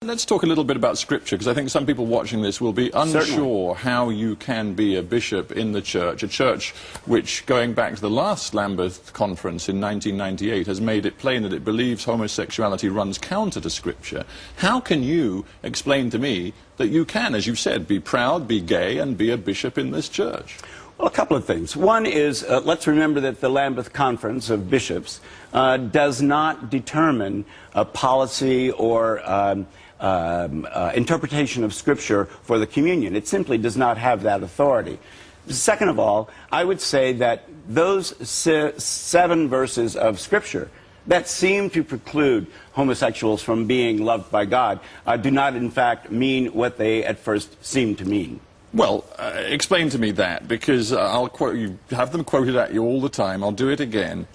Let's talk a little bit about Scripture, because I think some people watching this will be unsure Certainly. how you can be a bishop in the church, a church which, going back to the last Lambeth Conference in 1998, has made it plain that it believes homosexuality runs counter to Scripture. How can you explain to me that you can, as you said, be proud, be gay, and be a bishop in this church? Well, a couple of things. One is, let's remember that the Lambeth Conference of Bishops does not determine a policy or interpretation of Scripture for the communion. It simply does not have that authority. Second of all, I would say that those 7 verses of Scripture that seem to preclude homosexuals from being loved by God do not, in fact, mean what they at first seem to mean. Well, explain to me that, because I'll quote you, have them quoted at you all the time. I'll do it again.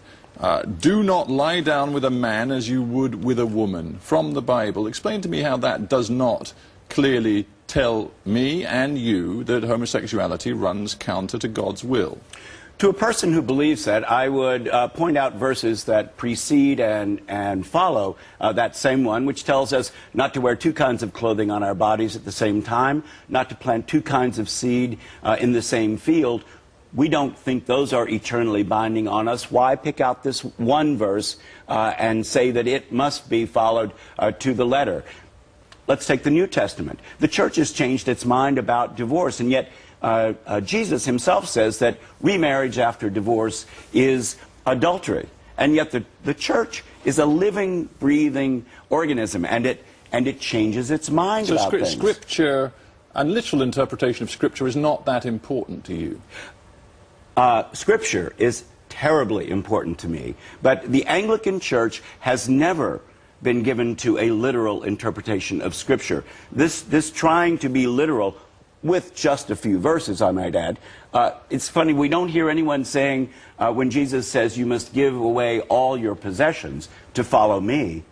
Do not lie down with a man as you would with a woman, from the Bible. Explain to me how that does not clearly tell me and you that homosexuality runs counter to God's will. To a person who believes that, I would point out verses that precede and follow that same one, which tells us not to wear 2 kinds of clothing on our bodies at the same time, not to plant 2 kinds of seed in the same field. We don't think those are eternally binding on us. Why pick out this one verse and say that it must be followed to the letter? Let's take the New Testament. The church has changed its mind about divorce, and yet Jesus himself says that remarriage after divorce is adultery. And yet the church is a living, breathing organism, and it changes its mind about things. So Scripture and literal interpretation of Scripture is not that important to you? Scripture is terribly important to me, but the Anglican Church has never been given to a literal interpretation of Scripture. This trying to be literal with just a few verses, I might add. It's funny, we don't hear anyone saying, when Jesus says you must give away all your possessions to follow me,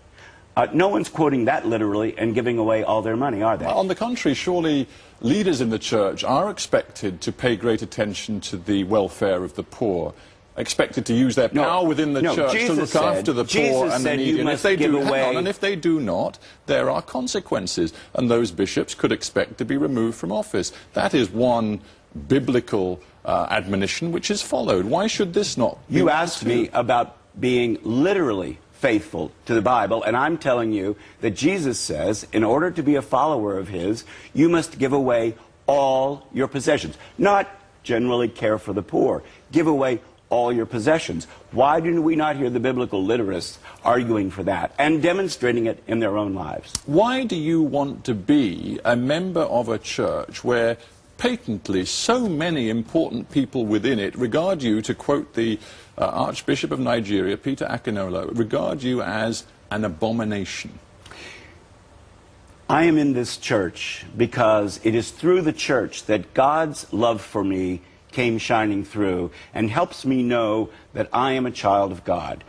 no one's quoting that literally and giving away all their money, are they? On the contrary, surely leaders in the church are expected to pay great attention to the welfare of the poor, expected to use their power within the church to look after the poor and the needy. And if they do, and if they do not, there are consequences, and those bishops could expect to be removed from office. That is one biblical admonition which is followed. Why should this not be? You asked me about being literally faithful to the Bible, and I'm telling you that Jesus says, in order to be a follower of his, you must give away all your possessions. Not generally care for the poor. Give away all your possessions. Why do we not hear the biblical literasts arguing for that and demonstrating it in their own lives? Why do you want to be a member of a church where patently so many important people within it regard you, to quote the Archbishop of Nigeria, Peter Akinolo, regard you as an abomination? I am in this church because it is through the church that God's love for me came shining through and helps me know that I am a child of God.